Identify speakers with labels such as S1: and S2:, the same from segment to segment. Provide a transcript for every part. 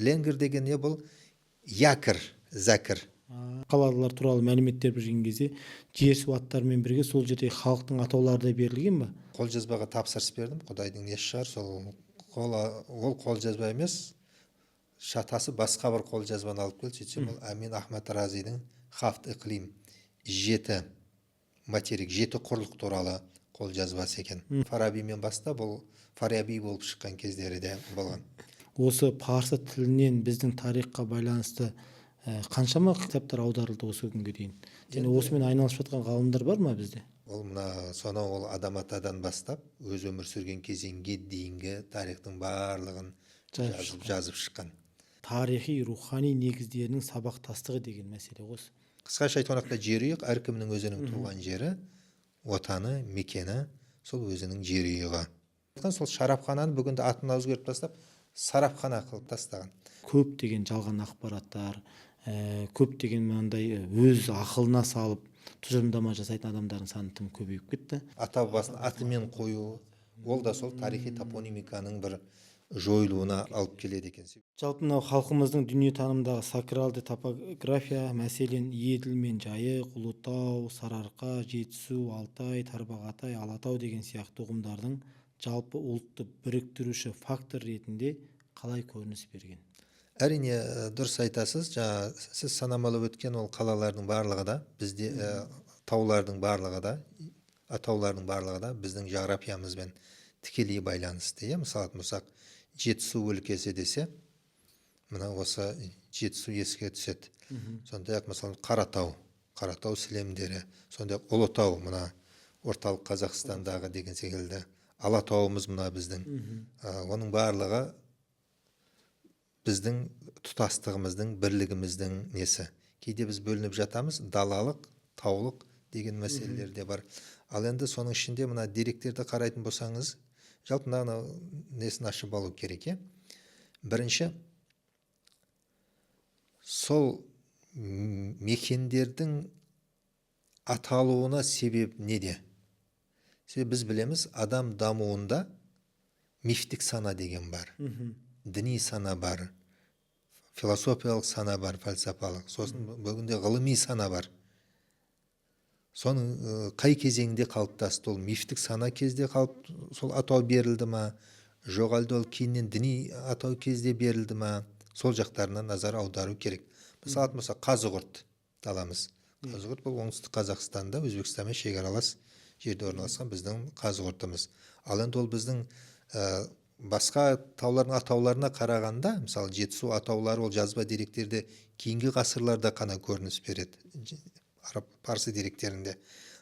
S1: ленгір деген не бұл? Якір, зәкір.
S2: Қалалар туралы мәліметтер берген кезде жер су аттарымен бірге сол жерде халықтың атаулары да берілген ба?
S1: Қолжазбаға тапсырыс бердім, Құдайдың несі шығар, ол қолжазба емес, шатасы басқа бір қолжазбаны алып келді. Сөйтсем, ол Әмин Ахмад Разидің Хафт иқлим, 7 материк, 7 құрлық туралы қолжазбасы екен. Фарабимен баста бұл Фараби болып шыққан кездері де болған.
S2: Осы парсы тілінен біздің тарихқа байланысты қаншама кітаптар аударылды осы күнге дейін? Және осымен айналысып жатқан ғалымдар бар ма бізде?
S1: Ол сонау ол адам атадан бастап өз өмір сүрген кезеңге дейінгі тарихтың барлығын жазып шыққан.
S2: Тарихи, рухани негіздерінің сабақтастығы деген мәселе осы.
S1: Қысқаша айтқанда жерұйық әркімнің өзінің туған жері, отаны, мекені, сол өзінің жерұйығы. Сол шарапхананы бүгінде атын өзгертіп тастап, сарапхана қылып тастаған.
S2: Көптеген жалған ақпараттар, көптеген мынандай өз ақылына салып тұжырымдама жасайтын адамдардың саны тым көбейіп кетті.
S1: Ата бабасын атымен қою, ол да сол тарихи топонимиканың бір жойылуына алып келеді екен.
S2: Жалпы мынау халқымыздың дүниетанымдағы сакралды топография, мәселен Еділ мен Жайық, Ұлытау, Сарыарқа, Жетісу, Алтай, Тарбағатай, Алатау деген сияқты ұғымдардың жалпы ұлтты біріктіруші фактор ретінде қалай көрініс берген?
S1: Әрине дұрыс айтасыз. Сіз санамалап өткен ол қалалардың барлығы да, бізде таулардың барлығы да, атаулардың барлығы да біздің жағрапиямызбен тікелей байланысты. Мысалы айтсақ, Жетісу өлкесі десе, мына осы Жетісу еске түседі. Сондай-ақ мысалы Қаратау сілемдері, сондай-ақ Ұлытау, мына орталық Қазақстандағы деген секілді. Алатауымыз мына біздің. Оның барлығы біздің тұтастығымыздың, бірлігіміздің несі. Кейде біз бөлініп жатамыз, далалық, таулық деген мәселелер де бар. Ал енді соның ішінде мына деректерді қарайтын болсаңыз, жалпы мына несін ашып алу керек. Бірінші, сол мекендердің аталуына себеп неде? Біз білеміз, адам дамуында мифтік сана деген бар. Діни сана бар, философиялық сана бар, фәлсапалық. Сосын бүгінде ғылыми сана бар. Соның қай кезеңде қалыптасты? Ол мифтік сана кезде сол атау берілді ма? Жоқ әлде ол кейіннен діни атау кезде берілді ма? Сол жақтарына назар аудару керек. Мысалы, Қазығұрт даламыз. Қазығұрт бұл оңтүстік Қазақстанда, Өзбекстанмен шекаралас жерде орналасқан біздің Қазығұртымыз. Ал енді ол біздің басқа таулардың атауларына қарағанда, мысалы Жетісу атаулары ол жазба деректерде кейінгі ғасырларда қана көрініс береді, парсы деректерінде.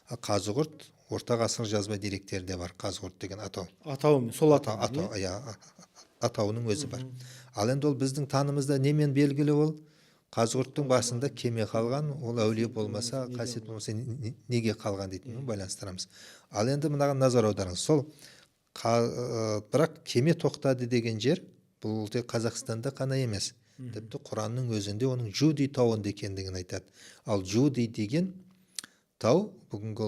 S1: Қазығұрт орта ғасыр жазба деректерде бар, Қазығұрт деген атау.
S2: Сол
S1: атауының өзі бар. Ал енді ол біздің танымызда немен белгілі? Ол Қазығұрттың басында кеме қалған, ол әулие болмаса, қасиет болмаса неге қалған дейтінмен байланыстырамыз. Ал енді мынаған назар аударыңыз. Сол бірақ кеме тоқтады деген жер бұл тек Қазақстанда қана емес. Тіпті Құранның өзінде оның Жуди тауында екендігін айтады. Ал Жуди деген тау бүгінгі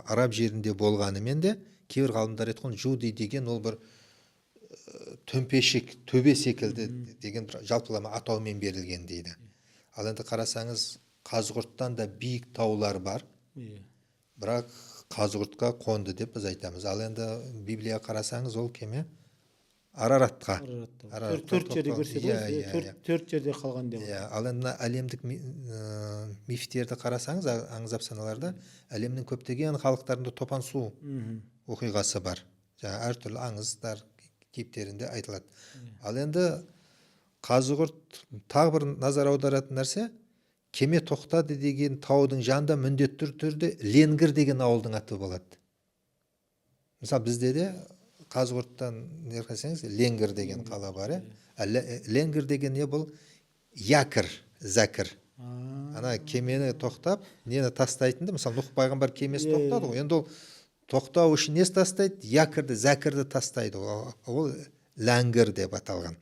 S1: араб жерінде болғанымен де кейбір ғалымдар айтқан Жуди деген ол бір төмпешік, төбе секілді деген жалпылама атаумен берілген дейді. Ал енді қарасаңыз, Қазығұрттан да биік таулар бар. Бірақ Қазығұртқа қонды деп біз айтамыз. Ал енді Библия қарасаңыз, ол кеме Араратқа.
S2: Төрт жерде көрсетеді, төрт жерде қалған деп.
S1: Ал енді әлемдік мифтерді қарасаңыз, аңыз әфсаналарда әлемнің көптеген халықтарында топан су оқиғасы бар. Әртүрлі аңыздар кейіптерінде айтылады. Ал енді Қазығұрт тағы бір назар аударатын нәрсе, кеме тоқтады деген таудың жанында міндетті түрде Ленгір деген ауылдың аты болады. Мысалы бізде де Қазығұрттан нерқасаңыз Ленгір деген қала бар. Ленгір деген не бұл? Якір, зәкір. Ана кемені тоқтап, нені тастайтынды? Мысалы Нұх пайғамбар кемесі тоқтады ғой. Енді ол тоқтау үшін несі тастайды? Якірді, зәкірді тастайды. Ол Ләңгір деп аталған.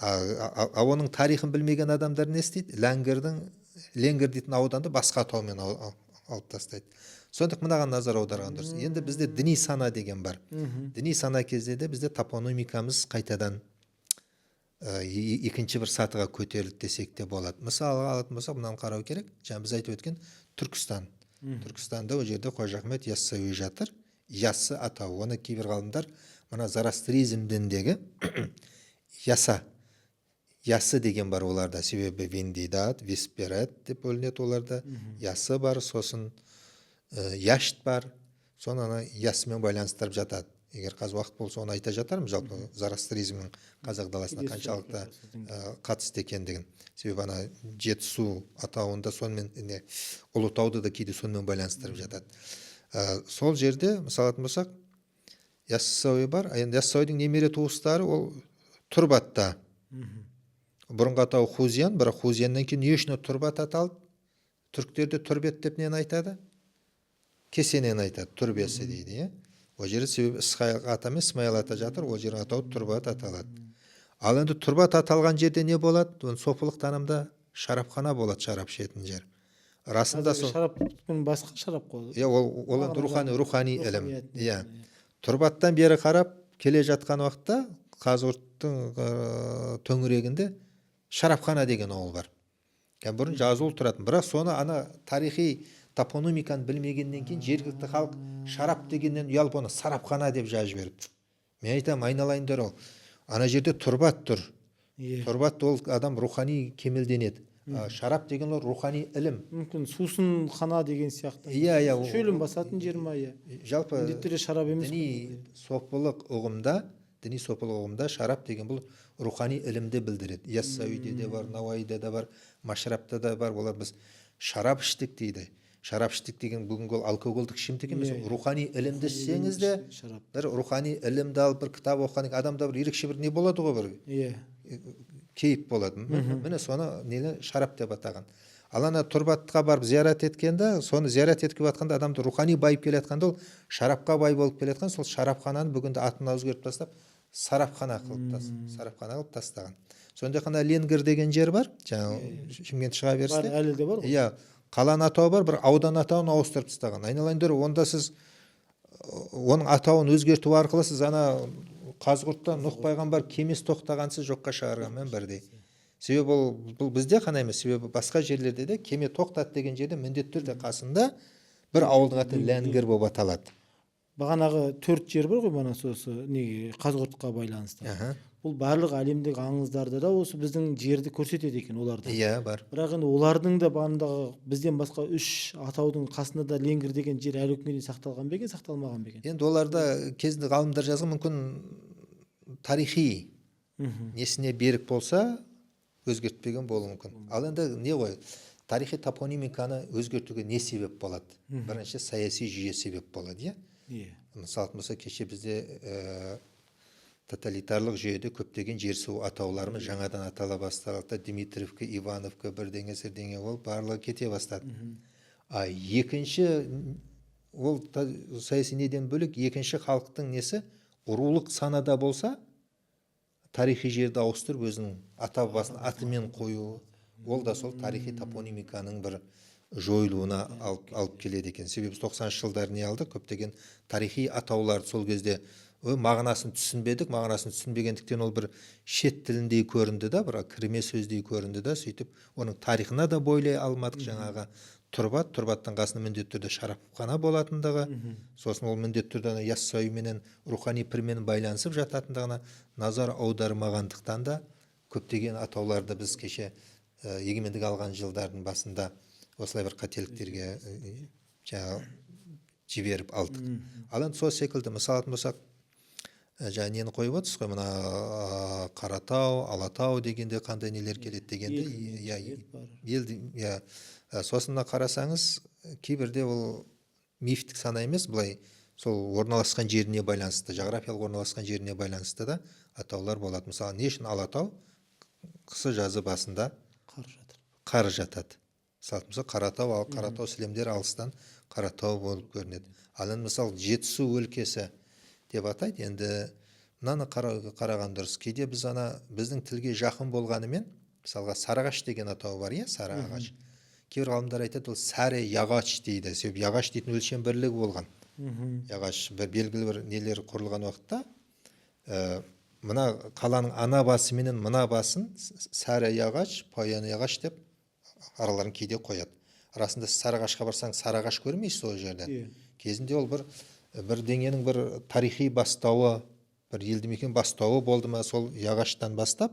S1: Оның тарихын білмеген адамдар не істейді? Ленгір дейтін ауданды басқа атаумен алып тастайды. Сондықтан мынаған назар аударған дұрыс. Енді бізде діни сана деген бар. Діни сана кезде де бізде топонимикамыз қайтадан екінші бір сатыға көтерілді десек те болады. Мысалы алатын болсақ, мынаны қарау керек. Жаңа біз айтып өткен Түркістан. Түркістанда ол жерде Қожа Ахмет Яссауи жатыр. Яссы атауы. Оны кейбір ғалымдар мына Зарастризм дініндегі ясы деген бар оларда. Себебі Вендидат, Весперет деп бөлінеді оларда. Ясы бар, сосын яшт бар. Соны ана ясымен байланыстырып жатады. Егер қазір уақыт болса, оны айта жатармын, жалпы Зарастризмнің қазақ даласына қаншалықты қатысты екендігін. Себебі ана Жетісу атауында сонымен, Ұлытауды да кейде сонымен байланыстырып жатады. Сол жерде мысалы алатын болсақ, Яссауи бар. Енді Яссауидің немере туыстары ол Тұрбатта. Бұрынғы атауы Хузиян, бірақ Хузияннан кейін не үшін Тұрбат аталды? Түріктерде түрбет деп нені айтады? Кесенені айтады, түрбесі дейді. Ол жері себебі Исхаил ата мен Исмаил ата жатыр, ол жердің атауы Тұрбат аталады. Ал енді Тұрбат аталған жерде не болады? Оны софылық танымда шарапхана болады, шарап ішетін жер. Расында сол
S2: шараппен басқа шарап қой.
S1: ол енді рухани ілім. Тұрбаттан бері қарап келе жатқан уақытта Қазығұрттың төңірегінде шарапхана деген ауыл бар. Бұрын жазулы тұратын, бірақ соны ана тарихи топонимиканы білмегеннен кейін жергілікті халық шарап дегеннен ұялып оны сарапхана деп жазып жіберіпті. Мен айтамын, айналайындар, ол ана жерде Тұрбат тұр. Тұрбат ол адам рухани кемелденеді. Шарап деген ол рухани ілім.
S2: Мүмкін сусын қана деген сияқты. Шөлін басатын жер ма?
S1: Жалпы
S2: шарап емес.
S1: Діни сопылық ұғымда шарап деген бұл рухани ілімді білдіреді. Яссауиде де бар, Науаиде де бар, Машрапта да бар. Олар біз шарап іштік дейді. Шарап іштік деген бүгінгі ол алкогольдік ішімдік емес. Рухани ілімді ішсеңіз де, бір рухани ілімді алып бір кітап оқыған адамда бір ерекше бір не болады ғой, бір кейіп болады. Міне соны нені шарап деп атаған. Ал ана Тұрбатқа барып зиярат еткенде, соны зиярат еткіп жатқанда адамды рухани байып келе жатқанда, ол шарапқа бай болып келе жатқан, сол шарапхананы бүгінде атын өзгертіп тастап, сарапхана қылып тастаған. Сонда қана Ленгір деген жер бар, жаңа Шымкент шыға берісте.
S2: Бар, әлі де бар ғой.
S1: Қаланың атауы бар, бір аудан атауын ауыстырып тастаған. Айналайындар, онда сіз оның атауын өзгерту арқылы сіз ана Қазығұртта Нұх пайғамбар кемесі тоқтағансыз жоққа шығарғанмен бірдей. Себебі бұл бізде қана емес, себебі басқа жерлерде де кеме тоқтат деген жерде міндетті түрде қасында бір ауылдың аты Ләңгір болып аталады.
S2: Бағанағы 4 жер бар ғой, мына сосы неге Қазығұртқа байланысты. Бұл барлық әлемдегі аңыздарда да осы біздің жерді көрсетеді екен оларда.
S1: Бар.
S2: Бірақ енді олардың да бағанағы бізден басқа 3 атаудың қасында да Ленгір деген жер әлі күнге дейін сақталған ба екен, сақталмаған ба екен?
S1: Енді оларда кезінде ғалымдар жазған, мүмкін тарихи несіне берік болса өзгертпеген болуы мүмкін. Ал енді не ғой, тарихи топонимиканы өзгертуге не себеп болады? Бірінші саяси жүйе себеп болады, Мысалы болса, кеше бізде тоталитарлық жүйеде көптеген жер-су атауларымыз жаңадан атала басталды. Дмитриевка, Ивановка, бірдеңе ол барлығы кете бастады. Екінші, ол саяси неден бөлек, екінші халықтың несі, рулық санада болса, тарихи жерді ауыстырып өзінің ата бабасын атымен қою, ол да сол тарихи топонимиканың бір жойылуына алып келеді екен. Себебі 90-шы жылдар не алды, көптеген тарихи атаулар сол кезде мағынасын түсінбедік, мағынасын түсінбегендіктен ол бір шет тіліндей көрінді да, бір кірме сөздей көрінді да, сөйтіп оның тарихына да бойлай алмадық. Жаңағы Тұрбаттың қасында міндетті түрде шарапхана болатындығы, сосын ол міндетті түрде Яссауи менен рухани пірмен байланысып жататындығына назар аудармағандықтан да көптеген атауларды біз кеше егемендік алған жылдардың басында осылай бір қателіктерге жіберіп алдық. Ал енді сол секілді мысал алатын болсақ, жаңа нені қойып отырсыз ғой, мына Қаратау, Алатау дегенде қандай нелер келеді дегенде, сосын қарасаңыз, кейбірде ол мифтік сана емес, былай сол орналасқан жеріне байланысты, жағрафиялық орналасқан жеріне байланысты да атаулар болады. Мысалы, не үшін Алатау қысы жазы басында қар жатады? Мысалы, Қаратау сілемдер алыстан Қаратау болып көрінеді. Ал енді мысалы Жетісу өлкесі деп атайды. Енді мынаны қараған дұрыс. Кейде біз біздің тілге жақын болғанымен, мысалға Сарыағаш деген атауы бар, Сарыағаш. Кейбір ғалымдар айтады, ол сәрі яғаш дейді. Себебі яғаш дейтін өлшем бірлігі болған. Яғаш белгілі бір нелер құрылған уақытта мына қаланың ана басы менен мына басын сары ағаш, паян ағаш деп араларын кейде қояды. Расында Сарыағашқа барсаң, Сарыағаш көрмейсіз ол жерден. Кезінде ол бір деңгенің бір тарихи бастауы, бір елді мекен бастауы болды ма, сол Яғаштан бастап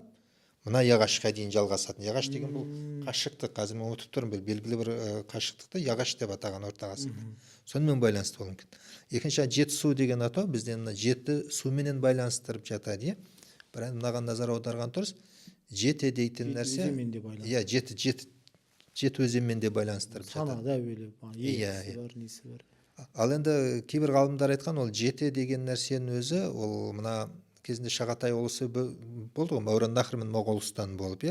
S1: мына Яғашқа дейін жалғасатын. Яғаш деген бұл қашықтық, қазір мен ұмытып тұрмын, белгілі бір қашықтықты Яғаш деп атаған орта ғасырда. Сонымен байланысты болуы мүмкін. Екінші Жетісу деген атау бізден жеті суменен байланыстырып жатады. Бірақ мынаған назар аударған дұрыс. Жете дейтін нәрсе, иә, жеті өзенмен де байланыстырып жатады.
S2: Санада әуелі егісі бар, несі бар.
S1: Ал енді кейбір ғалымдар айтқан, ол жете деген нәрсенің өзі, ол мына кезінде Шағатай ұлысы болды ғой, Мауреннахр мен Моғолстан болып,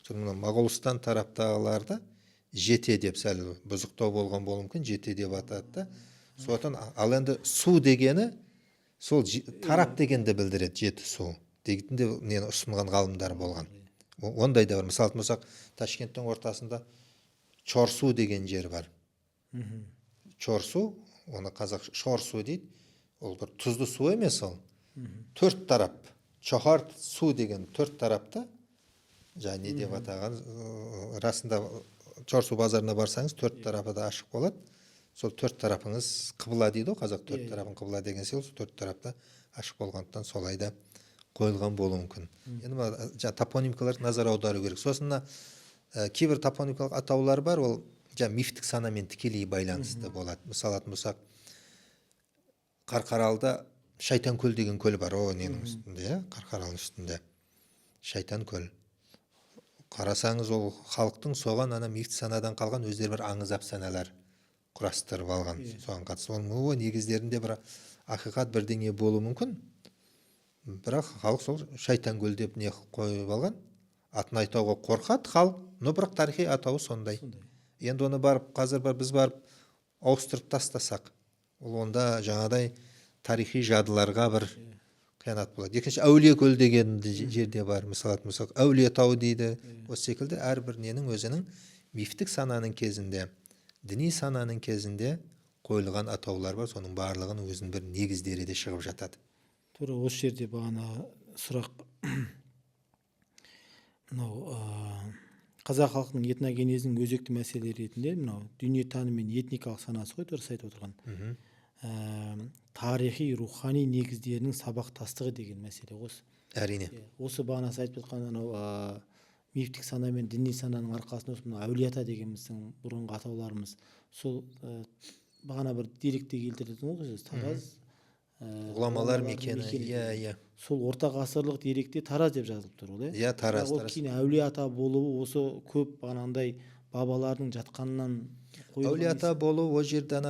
S1: соның Моғолстан тараптағыларды жете деп сәл бұзықтау болған болуы мүмкін, жете деп атады да. Сондықтан ал енді су дегені сол тарап дегенді білдіреді, жеті су дейтін де нені ұсынған ғалымдар болған. Ондай да бар. Мысалы айтсақ, Ташкенттің ортасында Чорсу деген жер бар. Чорсу, оны қазақ Шорсу дейді. Ол бір тұзды су емес ол. Төрт тарап, Чохар су деген төрт тарапта, жаңа не деп атаған, расында Чорсу базарына барсаңыз, төрт тарапы да ашық болады. Сол төрт тарапыңыз қыбла дейді ғой, қазақ төрт тарапын қыбла деген сол төрт тарапта ашық болғандықтан солай да қойылған болуы мүмкін. Енді топонимкалар назар аудару керек. Сосын кейбір топонимкалық атаулар бар, ол мифтік санамен тікелей байланысты болады. Мысалы болсақ, Қарқаралыда Шайтан көл деген көл бар, о ненің үстінде, Қарқаралының үстінде. Шайтан көл. Қарасаңыз, ол халықтың соған мифтік санадан қалған өздері бір аңыз әпсаналар құрастырып алған. Соған қатысты ол негіздерінде бір ақиқат бірдеңе болуы мүмкін. Бірақ халық сол Шайтан көл деп не қойып алған. Атын айтауға қорқады халық, но бірақ тарихи атауы сондай. Енді оны қазір біз барып ауыстырып тастасақ, ол онда жаңадай тарихи жадыларға бір қиянат болады. Екінші Әулиекөл деген жерде бар. Мысалы Әулиетау дейді. Осы секілді әрбір ненің өзінің мифтік сананың кезінде, діни сананың кезінде қойылған атаулар бар. Соның барлығының өзінің бір негіздері де шығып жатады.
S2: Тура осы жерде бағана сұрақ, мынау қазақ халқының этногенезінің өзекті мәселелері ретінде мынау дүниетаным мен этникалық санасы ғой, дұрыс айтып отырған. Тарихи, рухани негіздерінің сабақтастығы деген мәселе осы.
S1: Әрине.
S2: Осы бағана айтып жатқан анау мифтік сана мен діни сананың арқасында осы әулие-ата дегеніміздің бұрынғы атауларымыз, сол бағана бір деректе келтірдіңіз ғой, Тараз
S1: ғұламалар мекені. Иә.
S2: Сол орта ғасырлық деректе Тараз деп жазылып тұр ғой.
S1: Иә, Тараз.
S2: Кейін әулие-ата болуы осы көп бағанандай бабалардың жатқанынан қойылған.
S1: Әулие-ата болу ол жерде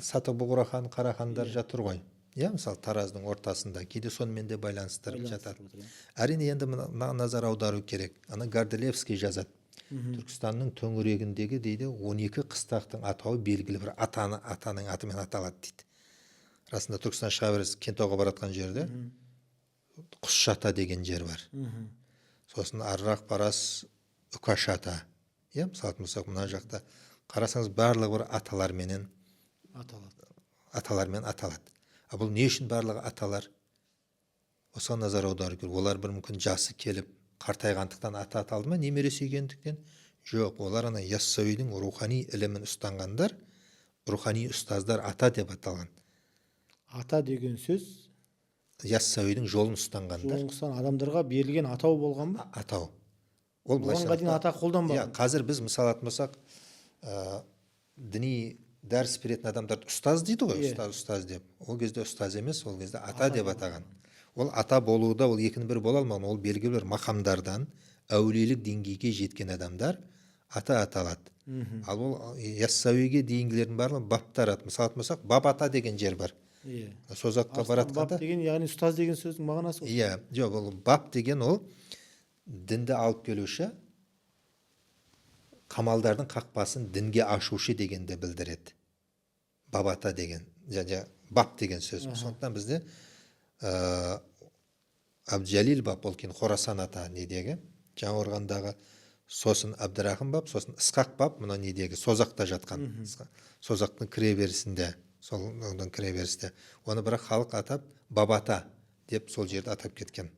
S1: Саты-Бұғра хан, Қарахандар жатыр ғой. Иә, мысалы Тараздың ортасында кейде сонымен де байланыстырып жатады. Әрине енді назар аудару керек. Горделевский жазады. Түркістанның төңірегіндегі дейді 12 қыстақтың атауы белгілі бір атаның атымен аталады дейді. Расында Түркістан шыға бересіз, Кентауға баратқан жерде Құсшата деген жер бар. Сосын арырақ барасыз, Үкашата. Мысалы мына жақта қарасаңыз барлығы бір аталармен аталады. Бұл не үшін барлығы аталар? Осыған назар аудару керек. Олар бір мүмкін жасы келіп қартайғандықтан ата аталды ма, немере сүйгендіктен? Жоқ, олар Яссауидің рухани ілімін ұстанғандар, рухани ұстаздар ата деп аталған.
S2: Ата деген сөз
S1: Яссауидің жолын ұстанғандар.
S2: Жолын адамдарға берілген атау болған ба?
S1: Атау.
S2: Оғанға дейін ата қолданбаған.
S1: Қазір біз мысалы атмасақ, діни дәріс беретін адамдарды ұстаз дейді ғой, ұстаз деп. Ол кезде ұстаз емес, ол кезде ата деп атаған. Ол ата болуда ол екінің бірі бола алмаған. Ол белгілі бір мақамдардан әулиелік деңгейге жеткен адамдар ата аталады. Ал ол Яссауиге дейінгілердің барлығы баптар аты. Мысалы атмасақ, бап ата деген жер бар. Созаққа баратқанда.
S2: Бап деген, яғни ұстаз деген сөздің мағынасы ғой.
S1: Иә, жоқ, ол бап деген ол дінді алып келуші, қамалдардың қақпасын дінге ашушы дегенді білдіреді. Бабата деген, бап деген сөз. Сондықтан бізде Абджалил бап, ол кейін Хорасан ата недегі, Жаңақорғандағы, сосын Әбдірахым бап, сосын Ысқақ бап, мұна недегі, Созақта жатқан. Созақтың кіре берісінде, сол кіре берісте. Оны бірақ халық атап Бабата деп сол жерді атап кеткен.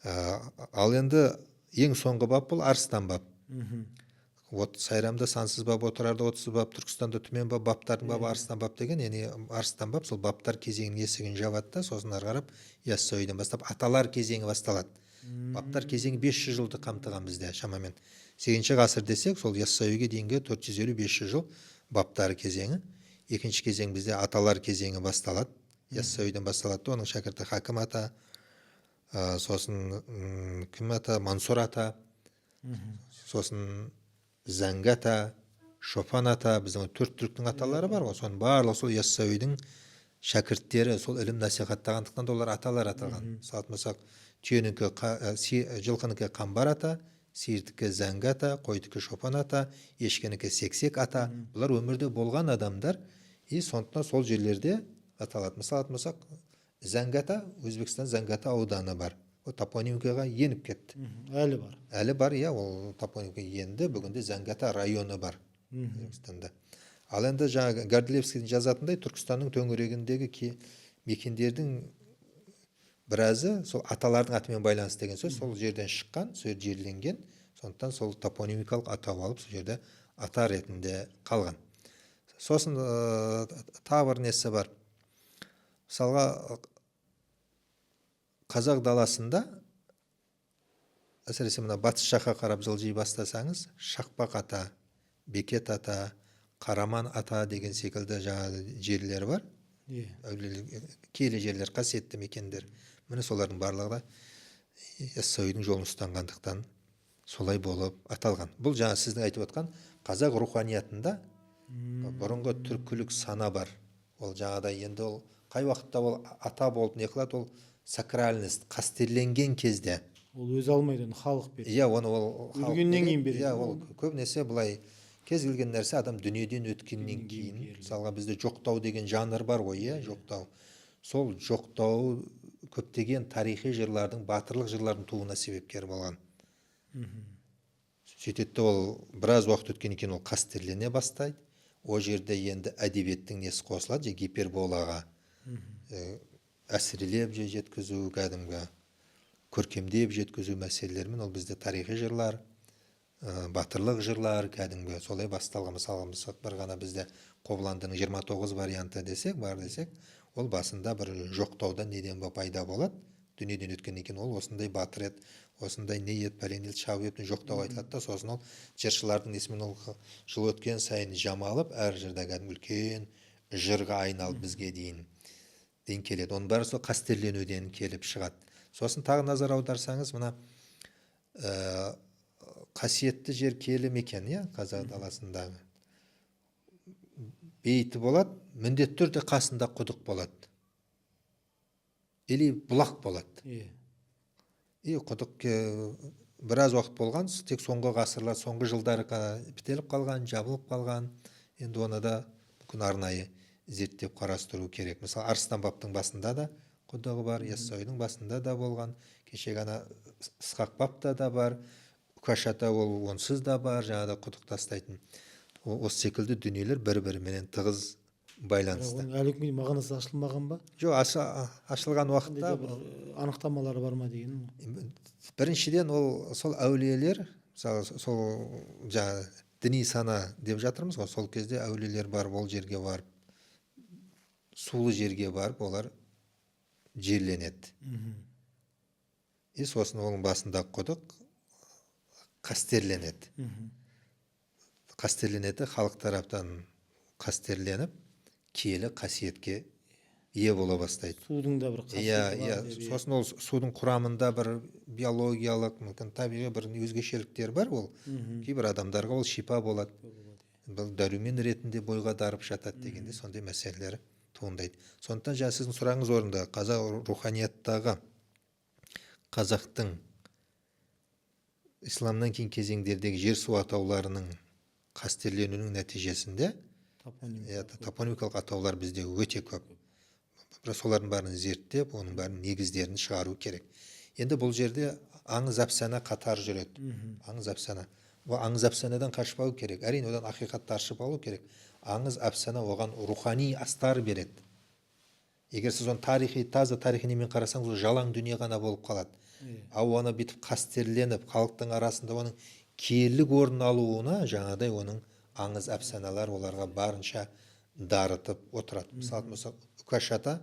S1: Ал енді ең соңғы бап бұл арыстан бап. Сайрамда сансыз бап, отырарда 30 бап, Түркістанда түмен бап, баптардың бабы арыстан бап деген. Яғни арыстан бап сол баптар кезеңінің есігін жабады да, сосын ары қарап Яссауиден бастап аталар кезеңі басталады. Баптар кезеңі 500 жылды қамтыған бізде шамамен. 8-ші ғасыр десек, сол Яссауиге дейінгі 450-500 жыл баптары кезеңі. Екінші кезең бізде аталар кезеңі басталады. Яссауиден басталады. Оның шәкірті Хакім ата, сосын кім ата, Мансұр ата, сосын Зәңгі ата, Шопан ата, біздің 4 түріктің аталары бар ғой. Соның барлығы сол Яссауидің шәкірттері, сол ілім насихаттағандықтан да олар аталар аталған. Салтмасақ, жылқынікі Қамбар ата, сиырдікі Зәңгі ата, қойдікі Шопан ата, ешкінікі Сексек ата. Бұлар өмірде болған адамдар, сондықтан сол жерлерде аталады. Мысалы атмасақ, Зәңгі ата, Өзбекстан Зәңгі ата ауданы бар. Ол топонимикаға еніп кетті.
S2: Әлі бар.
S1: Әлі бар, ол топонимикаға енді. Бүгінде Зәңгі ата районы бар Өзбекстанда. Ал енді жаңағы Гордилевскийдің жазатындай Түркістанның төңірегіндегі мекендердің біразы сол аталардың атымен байланысты деген сөз. Сол жерден шыққан, сол жерде жерленген. Сондықтан сол топонимикалық атау алып, сол жерде ата ретінде қалған. Сосын тағы бір несі бар. Мысалға қазақ даласында, әсіресе мына батыс жаққа қарап жылжи бастасаңыз, Шақпақ ата, Бекет ата, Қараман ата деген секілді жаңағы жерлер бар. Киелі жерлер, қасиетті мекендер. Міне солардың барлығы Яссауидің жолын ұстанғандықтан солай болып аталған. Бұл жаңа сіздің айтып отқан қазақ руханиятында бұрынғы түркілік сана бар. Ол жаңағыдай енді ол қай уақытта ол ата болып не қылады, ол сакральность қастерленген кезде.
S2: Ол өз алмайды, халық береді.
S1: Оны ол
S2: өлгеннен кейін береді.
S1: Ол көбінесе былай кез келген нәрсе адам дүниеден өткеннен кейін. Мысалға бізде жоқтау деген жанр бар ғой, жоқтау. Сол жоқтау көптеген тарихи жырлардың, батырлық жырлардың тууына себепкер болған. Сөйтеді ол біраз уақыт өткен екен ол қастерлене бастайды. О жерде енді әдебиеттің несі қосылады, гиперболаға әсірелеп жеткізу, кәдімгі көркемдеп жеткізу мәселелерімен ол бізде тарихи жырлар, батырлық жырлар кәдімгі солай басталған. Мысалы бір ғана бізде Қобыландының 29 варианты десек, бар десек, ол басында бір жоқтаудан неден пайда болады. Дүниеден өткеннен кейін ол осындай батыр еді, осындай не еді, пәлен еді, шау еді, жоқтау айтылады да, сосын ол жыршылардың есімен ол жыл өткен сайын жамалып, әр жырда кәдімгі үлкен жырға айналып бізге дейін келеді. Оның бәрі сол қастерленуден келіп шығады. Сосын тағы назар аударсаңыз, мына қасиетті жер киелі мекен, қазақ даласындағы бейіті болады, міндетті түрде қасында құдық болады. Или бұлақ болады. Құдық біраз уақыт болған, тек соңғы ғасырлар, соңғы жылдары бітеліп қалған, жабылып қалған. Енді оны да бүкін арнайы зерттеп қарастыру керек. Мысалы, Арыстан баптың басында да құдығы бар, Яссауидің басында да болған, кеше ғана Ысқақ бапта да бар, Үкаш ата ол онсыз да бар, жаңада құдық тастайтын. Осы секілді дүниелер бір-біріменен тығыз байланысты.
S2: Әлі күнге мағынасы ашылмаған ба?
S1: Жоқ, ашылған уақытта
S2: анықтамалары бар ма деген.
S1: Біріншіден ол сол әулиелер, сол жаңа діни сана деп жатырмыз ғой, сол кезде әулиелер бар, ол жерге барып, сулы жерге барып, олар жерленеді. Сосын оның басында құдық қастерленеді. Қастерленеді, халық тараптан қастерленіп, киелі қасиетке ие бола бастайды.
S2: Судың да бір қасиеті бар.
S1: Сосын ол судың құрамында бір биологиялық, мүмкін табиғи бір өзгешеліктер бар, ол кейбір адамдарға ол шипа болады. Бұл дәрумен ретінде бойға дарып жатады дегенде сондай мәселелер туындайды. Сондықтан жаңа сіздің сұрағыңыз орынды. Қазақ руханияттағы қазақтың исламнан кейін кезеңдердегі жер су атауларының қастерленуінің нәтижесінде топонимикалық атаулар бізде өте көп. Солардың бәрін зерттеп, оның бәрін негіздерін шығару керек. Енді бұл жерде аңыз әпсана қатар жүреді. Аңыз әпсана. Аңыз әпсанадан қашпау керек. Әрине одан ақиқатты ашып алу керек. Аңыз әпсана оған рухани астар береді. егер сіз оны таза тарихи немен қарасаңыз, ол жалаң дүние ғана болып қалады. Ал оны бүйтіп қастерленіп халықтың арасында оның киелік орын алуына жаңағыдай оның аңыз әпсаналар оларға барынша дарытып отырады. Мысалы Үкаш ата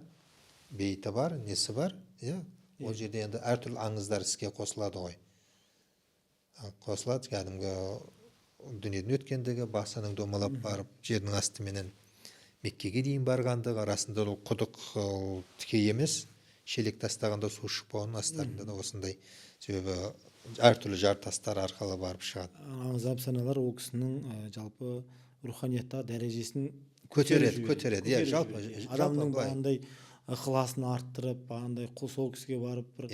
S1: бейіті бар, несі бар, иә, ол жерде енді әртүрлі аңыздар іске қосылады ғой. Қосылады, кәдімгі дүниеден өткендігі, басының домалап барып жердің астыменен Меккеге дейін барғандығы, арасында ол құдық тікей емес, шелек тастағанда су шықпауының астарында да осындай, себебі әртүрлі жартастар арқылы барып шығады.
S2: Аңыз әпсаналар ол кісінің жалпы руханияттағы дәрежесін
S1: көтереді. Иә, жалпы
S2: адамның бағандай ықыласын арттырып, бағандай сол кісіге барып бір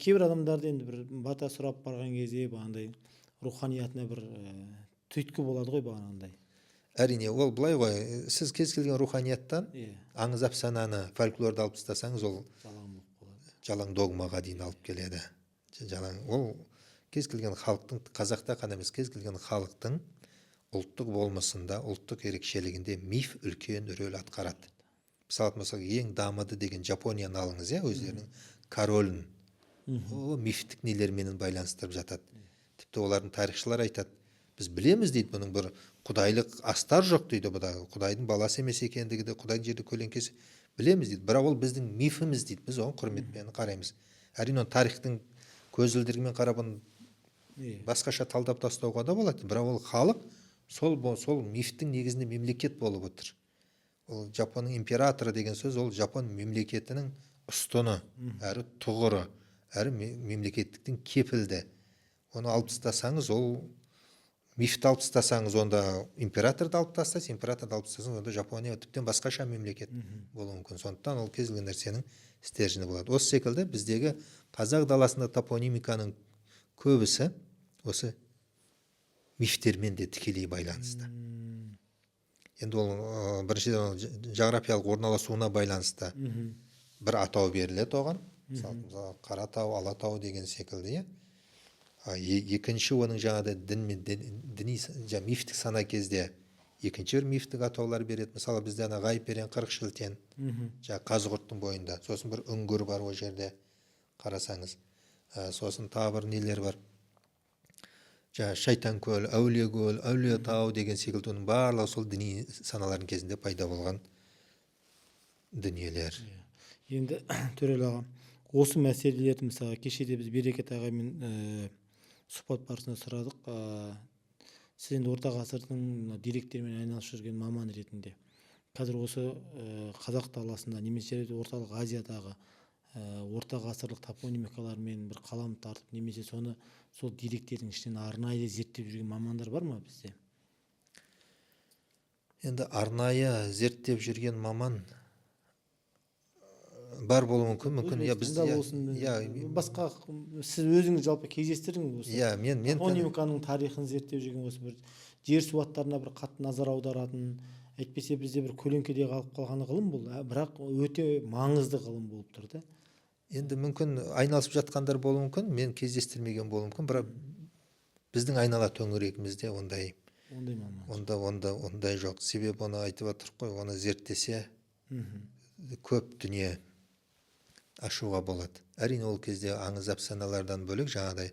S2: кейбір адамдарды енді бір бата сұрап барған кезде бағандай руханиятына бір түйткіл болады ғой бағанағындай.
S1: Әрине, ол былай ғой, сіз кез келген руханияттан аңыз әпсананы, фольклорды алып тастасаңыз, ол жалаң догмаға дейін алып келеді. Ол кез келген халықтың, қазақта қана емес, кез келген халықтың ұлттық болмысында, ұлттық ерекшелігінде миф үлкен рөл атқарады. Мысалы, ең дамыды деген Жапонияны алыңыз, өздерінің королін. Ол мифтік нелермен байланыстырып жатады. Тіпті олардың тарихшылар айтады, біз білеміз дейді, бұның бір құдайлық астар жоқ дейді, бұда құдайдың баласы емес екендігі де, құдайдың жерде көлеңкесі білеміз дейді, бірақ ол біздің мифіміз дейді, біз оған құрметпен қараймыз. Әрине тарихтың көзілдірігімен қарап басқаша талдап тастауға да болады, бірақ ол халық сол мифтің негізінде мемлекет болып отыр. Ол Жапонның императоры деген сөз, ол Жапон мемлекетінің ұстыны, әрі тұғыры, әрі мемлекеттіктің кепілді. Оны алып тастасаңыз, ол мифті алып тастасаңыз, онда императорды алып тастайсыз, императорды алып тастасаңыз, онда Жапония тіптен басқаша мемлекет болуы мүмкін. Сондықтан ол кез келген нәрсенің стержені болады. Осы секілді біздегі қазақ даласында топонимиканың көбісі осы мифтермен де тікелей байланысты. Енді ол біріншіден жағрафиялық орналасуына байланысты бір атау беріледі оған. Мысалы, Қаратау, Алатау деген секілді. Екінші оның жаңағыдай діни мифтік сана кезде екінші бір мифтік атаулар береді. Мысалы, бізде Ғайып-Ерен 40 шілтен, Қазығұрттың бойында, сосын бір үңгір бар ол жерде қарасаңыз, сосын тағы бір нелер бар, Шайтанкөл, Әулиекөл, Әулиетау деген секілді, оның барлығы сол діни саналардың кезінде пайда болған дүниелер.
S2: Енді Төрел аға, осы мәселелерді мысалы кешеде біз Берекет ағаймен сұхбат барысында сұрадық. Сіз енді орта ғасырдың деректермен айналысып жүрген маман ретінде қазір осы қазақ даласында немесе орталық Азиядағы орта ғасырлық топонимикалармен бір қалам тартып, немесе соны сол деректердің ішінен арнайы зерттеп жүрген мамандар бар ма бізде?
S1: Енді арнайы зерттеп жүрген маман бар болуы мүмкін.
S2: Басқа сіз өзіңіз жалпы кездестірдіңіз осы?
S1: Мен
S2: топонимиканың тарихын зерттеп жүрген, осы бір жер суаттарына бір қатты назар аударатын, әйтпесе бізде бір көлеңкеде қалып қалған ғылым бұл, бірақ өте маңызды ғылым болып тұр да.
S1: Енді мүмкін айналысып жатқандар болуы мүмкін, мен кездестірмеген болуы мүмкін, бірақ біздің айнала төңірегімізде ондай жоқ. Себебі оны айтып отырық қой, оны зерттесе көп дүние ашуға болады. Әрине ол кезде аңыз әпсаналардан бөлек жаңағыдай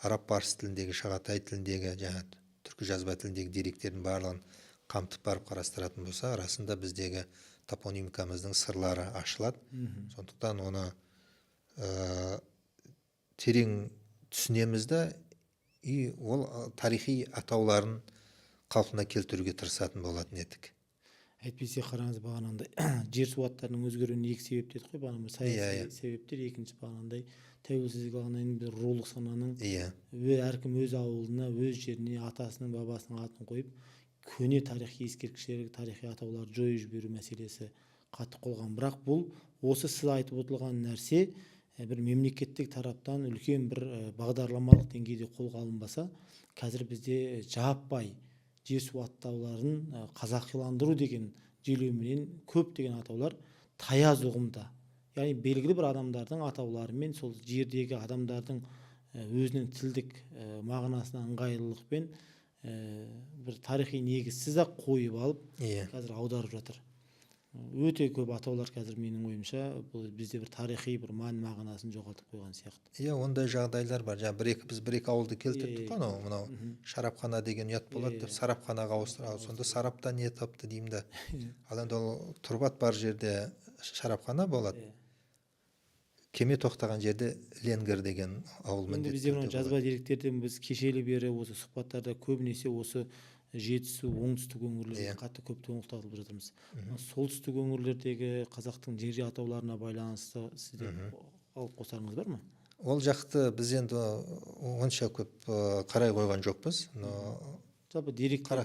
S1: араб парсы тіліндегі, шағатай тіліндегі, түркі жазба тіліндегі деректердің барлығын қамтып барып қарастыратын болса, арасында біздегі топонимикамыздың сырлары ашылады. Сондықтан оны терең түсінеміз да, ол тарихи атауларын қалпына келтіруге тырысатын болатын едік.
S2: Әйтпесе қараңыз, бағанандай жер суаттарының өзгеруіне екі себеп дедік қой, бағана саяси себептер, екінші бағанандай тәуелсіздік алғаннан кейін рулық сананың әркім өз ауылына, өз жеріне атасының, бабасының атын қойып, көне тарихи ескерткіштер, тарихи атауларды жойып жіберу мәселесі қатты қолған. Бірақ бұл осы сіз айтып отырған нәрсе бір мемлекеттік тараптан үлкен бір бағдарламалық деңгейде қолға алынбаса, қазір бізде жаппай жер су атауларын қазақиландыру деген желеуменен көптеген атаулар таяз ұғымда, яғни белгілі бір адамдардың атауларымен сол жердегі адамдардың өзінің тілдік мағынасына ыңғайлылықпен бір тарихи негізсіз ақ қойып алып қазір аударып жатыр. өте көп атаулар қазір менің ойымша бұл бізде бір тарихи бір мән мағынасын жоғалтып қойған сияқты.
S1: Иә, ондай жағдайлар бар. Біз бір екі ауылды келтірдік қой, мынау шарапхана деген ұят болады деп сарапханаға ауыстырады. Сонда сарапта не тапты деймін да. Ал енді ол тұрбат бар жерде шарапхана болады. Кеме тоқтаған жерде Ленгер деген ауыл
S2: Енді бізде мына жазба деректерден біз кешелі бері осы сұхбаттарда көбінесе осы Жетісу, оңтүстік өңірлерге қатты көп тоқталып жатырмыз. Солтүстік өңірлердегі қазақтың жер атауларына байланысты сізде алып қосарыңыз бар ма?
S1: Ол жақты біз енді онша көп қарай қойған жоқпыз.
S2: Жалпы деректер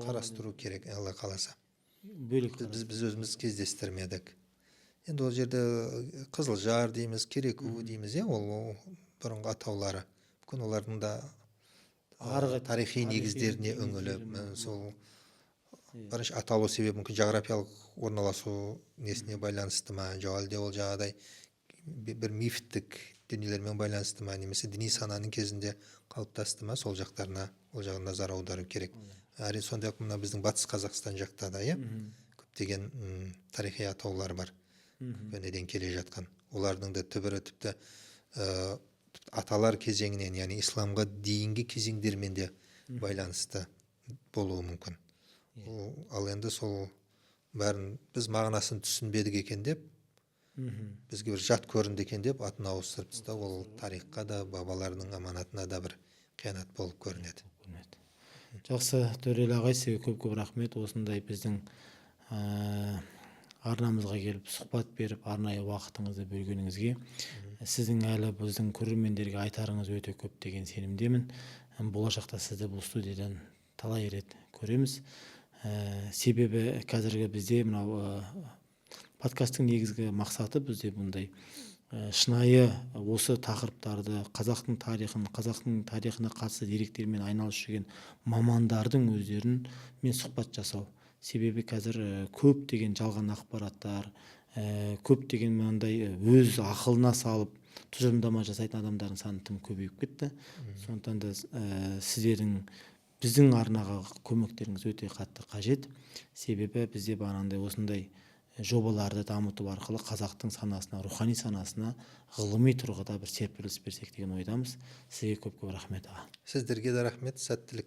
S1: Қарастыру керек, Алла қаласа.
S2: Бөлек
S1: Біз өзіміз кездестірмедік. Енді ол жерде Қызылжар дейміз, Кереку дейміз, ол бұрынғы атаулары. Бүкін олардың да тарихи негіздеріне үңіліп, сол бірінші аталу себебі мүмкін жағрафиялық орналасу несіне байланысты ма, жоқ әлде ол жаңағыдай бір мифтік дүниелермен байланысты ма, немесе діни сананың кезінде қалыптасты ма, сол жағына назар аудару керек. Әрі сондай-ақ мына біздің батыс Қазақстан жақта да көптеген тарихи атаулар бар. Көнеден келе жатқан. Олардың да түбірі тіпті аталар кезеңінен, яғни исламға дейінгі кезеңдермен де байланысты болуы мүмкін. Ал енді сол бәрін біз мағынасын түсінбедік екен деп, бізге бір жат көрінді екен деп атын ауыстырып тастау, ол тарихқа да бабаларының аманатына да бір қиянат болып көрінеді.
S2: Жақсы, Төрел ағай, сізге көп рахмет. Осындай біздің арнамызға келіп сұхбат беріп, арнайы уақытыңызды бөлгеніңізге. Сіздің әлі біздің көрермендерге айтарыңыз өте көп деген сенімдемін. Болашақта сізді бұл студиядан талай рет көреміз. Себебі қазіргі бізде мынау подкасттың негізгі мақсаты бізде бұндай шынайы осы тақырыптарды, қазақтың тарихына қатысты деректермен айналысып жүрген мамандардың өздерін мен сұхбат жасау. Себебі қазір көптеген жалған ақпараттар, көптеген мынандай өз ақылына салып тұжырымдама жасайтын адамдардың саны тым көбейіп кетті. Сондықтан да сіздердің біздің арнаға көмектеріңіз өте қатты қажет. Себебі бізде бағанағыдай осындай жобаларды дамыту арқылы қазақтың санасына, рухани санасына ғылыми тұрғыда бір серпіліс берсек деген ойдамыз. Сізге көп рахмет аға.
S1: Сіздерге де рахмет, сәттілік.